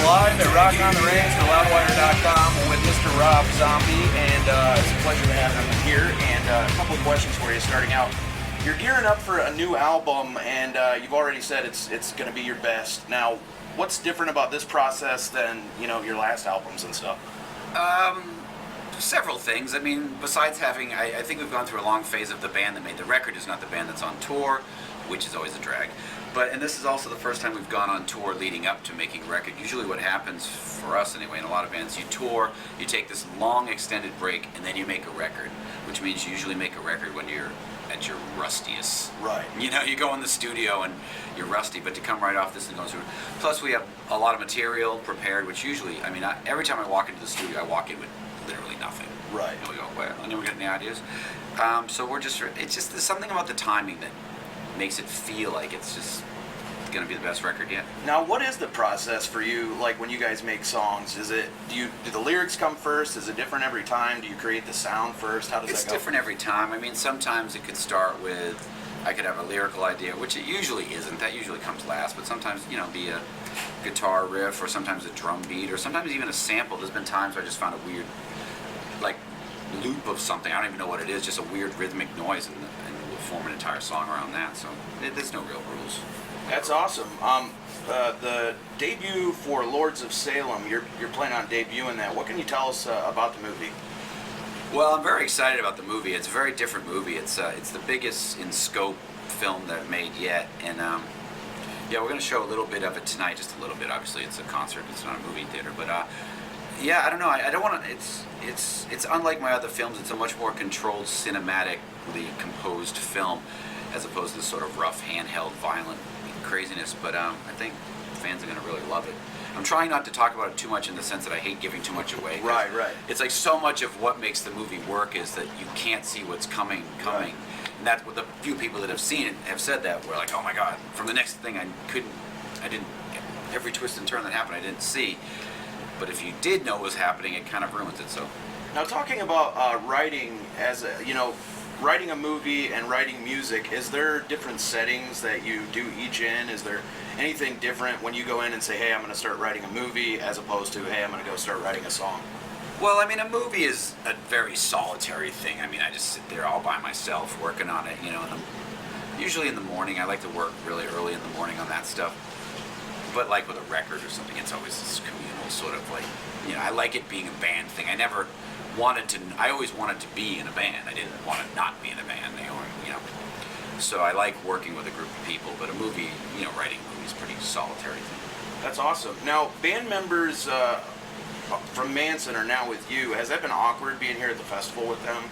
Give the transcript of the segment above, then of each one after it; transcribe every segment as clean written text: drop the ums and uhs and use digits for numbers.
live at Rock on the Range for Loudwire.com with Mr. Rob Zombie, and it's a pleasure to have him here. And a couple of questions for you starting out. You're gearing up for a new album, and you've already said it's going to be your best. Now, what's different about this process than your last albums and stuff? Several things. I mean, besides having, I think we've gone through a long phase of the band that made the record is not the band that's on tour, which is always a drag. And this is also the first time we've gone on tour leading up to making a record. Usually what happens, for us anyway, in a lot of bands, you tour, you take this long extended break, and then you make a record, which means you usually make a record when you're at your rustiest. Right. You go in the studio and you're rusty, but to come right off this and go through. Plus we have a lot of material prepared, which usually, every time I walk into the studio, I walk in with literally nothing. Right. And we go, well, and then we're getting the ideas. So it's just, there's something about the timing that makes it feel like it's just going to be the best record yet. Now, what is the process for you, like when you guys make songs? Do the lyrics come first? Is it different every time? Do you create the sound first? How does that go? It's different every time. Sometimes it could start with, I could have a lyrical idea, which it usually isn't. That usually comes last, but sometimes, be a guitar riff, or sometimes a drum beat, or sometimes even a sample. There's been times where I just found a weird, loop of something. I don't even know what it is, just a weird rhythmic noise, and we'll form an entire song around that. So there's no real rules. That's awesome. The debut for Lords of Salem, you're planning on debuting that. What can you tell us about the movie? Well, I'm very excited about the movie. It's a very different movie. It's the biggest in scope film that I've made yet, and we're going to show a little bit of it tonight, just a little bit. Obviously, it's a concert. It's not a movie theater, but I don't know. I don't want to. It's unlike my other films. It's a much more controlled, cinematically composed film, as opposed to sort of rough, handheld, violent craziness. But I think fans are going to really love it. I'm trying not to talk about it too much in the sense that I hate giving too much away. Right. It's like so much of what makes the movie work is that you can't see what's coming. Right. And that's what the few people that have seen it have said that. We're like, oh my God, from the next thing every twist and turn that happened I didn't see. But if you did know what was happening, it kind of ruins it. So Now, talking about writing writing a movie and writing music, is there different settings that you do each in? Is there anything different when you go in and say, hey, I'm going to start writing a movie, as opposed to, hey, I'm going to go start writing a song? Well, a movie is a very solitary thing. I just sit there all by myself working on it, usually in the morning. I like to work really early in the morning on that stuff. But like with a record or something, it's always this communal sort of I like it being a band thing. I always wanted to be in a band. I didn't want to not be in a band, So I like working with a group of people, but a movie, writing a movie is a pretty solitary thing. That's awesome. Now, band members from Manson are now with you. Has that been awkward being here at the festival with them?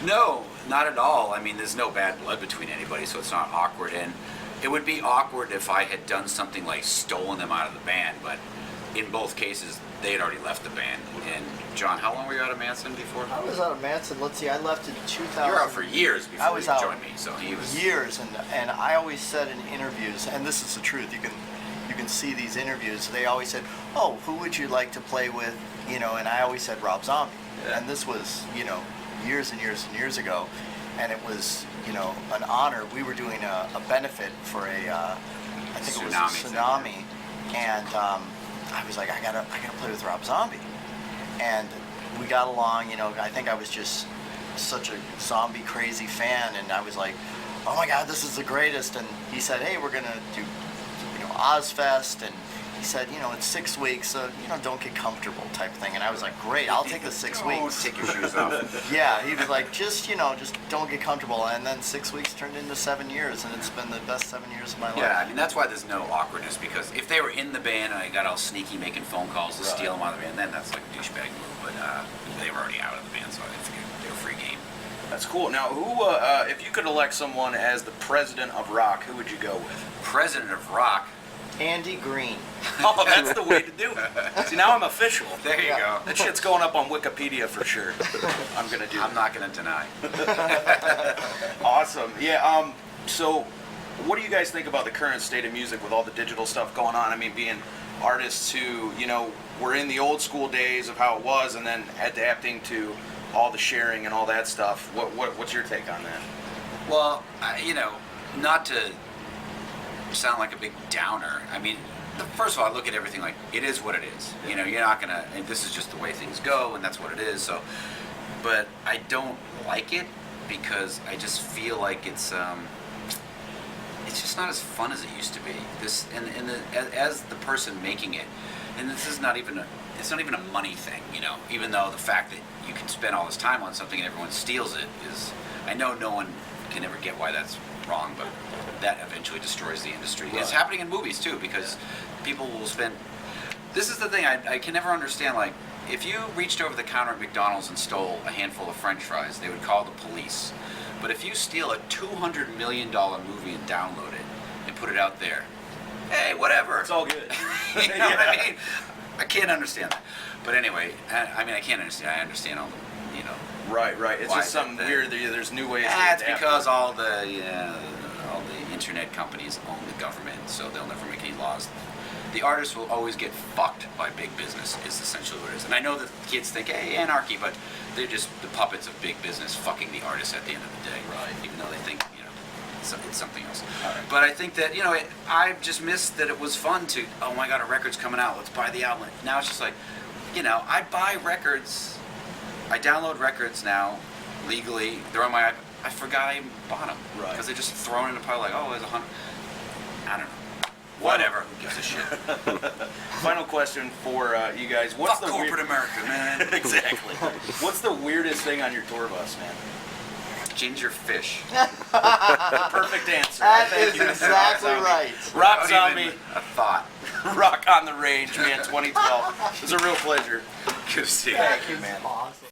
No, not at all. There's no bad blood between anybody, so it's not awkward. And it would be awkward if I had done something like stolen them out of the band, but in both cases, they had already left the band. And John, how long were you out of Manson before? I was out of Manson. Let's see, I left in 2000. You were out for years before I was you out joined me, so he was years, and I always said in interviews, and this is the truth. You can see these interviews. They always said, "Oh, who would you like to play with?" And I always said Rob Zombie. Yeah. And this was years and years and years ago, and it was an honor. We were doing a benefit for I think it was a tsunami, and I was like, I gotta play with Rob Zombie. And we got along, I think I was just such a Zombie crazy fan, and I was like, oh my God, this is the greatest. And he said, hey, we're gonna do, Ozfest, and he said, it's 6 weeks, so, don't get comfortable type thing. And I was like, great, I'll take the 6 weeks. Take your shoes off. Yeah, he was like, just don't get comfortable. And then 6 weeks turned into 7 years, and it's been the best 7 years of my life. Yeah, that's why there's no awkwardness, because if they were in the band and I got all sneaky making phone calls to steal them out of the band, then that's like a douchebag move. But they were already out of the band, so I didn't think they were free game. That's cool. Now, if you could elect someone as the president of rock, who would you go with? President of rock? Andy Green. Oh, that's the way to do it. See, now I'm official. There you go. That shit's going up on Wikipedia for sure. I'm going to do I'm not going to deny. Awesome. Yeah, so what do you guys think about the current state of music with all the digital stuff going on? Being artists who, were in the old school days of how it was, and then adapting to all the sharing and all that stuff. What's your take on that? Well, not to sound like a big downer. first of all, I look at everything like it is what it is. You know, you're not gonna. And this is just the way things go, and that's what it is. So, but I don't like it because I just feel like it's just not as fun as it used to be. This as the person making it, and this is not even it's not even a money thing. You know, even though the fact that you can spend all this time on something and everyone steals it is, I know no one can ever get why that's wrong, but that eventually destroys the industry. Right. It's happening in movies too, because people will spend. This is the thing I can never understand. Like, if you reached over the counter at McDonald's and stole a handful of French fries, they would call the police. But if you steal a $200 million movie and download it and put it out there, hey, whatever. It's all good. You know what I mean? I can't understand that. But anyway, I mean, I can't understand. I understand all the, you know. Right. It's Why just something that- weird. There's new ways. That's to adapt because to it. all the internet companies own the government, so they'll never make any laws. The artists will always get fucked by big business, is essentially what it is. And I know that kids think, hey, anarchy, but they're just the puppets of big business fucking the artists at the end of the day. Right. Even though they think, you know, it's something else. All right. But I think that, you know, I just missed that it was fun to, oh my God, a record's coming out, let's buy the album. Now it's just like, you know, I buy records, I download records now, legally, they're on my iPod. I forgot I even bought them. Right. Because they're just thrown in a pile like, oh, there's 100. I don't know. Whatever. Who gives a shit? Final question for you guys. What's Fuck the corporate America, man. Exactly. What's the weirdest thing on your tour bus, man? Ginger fish. Perfect answer. That Thank is you, Mr. exactly Rob Zombie. right. Rob Not Zombie, even a thought. Rock on the Range, man. 2012. It was a real pleasure. Good to see you. Thank you, man. Awesome.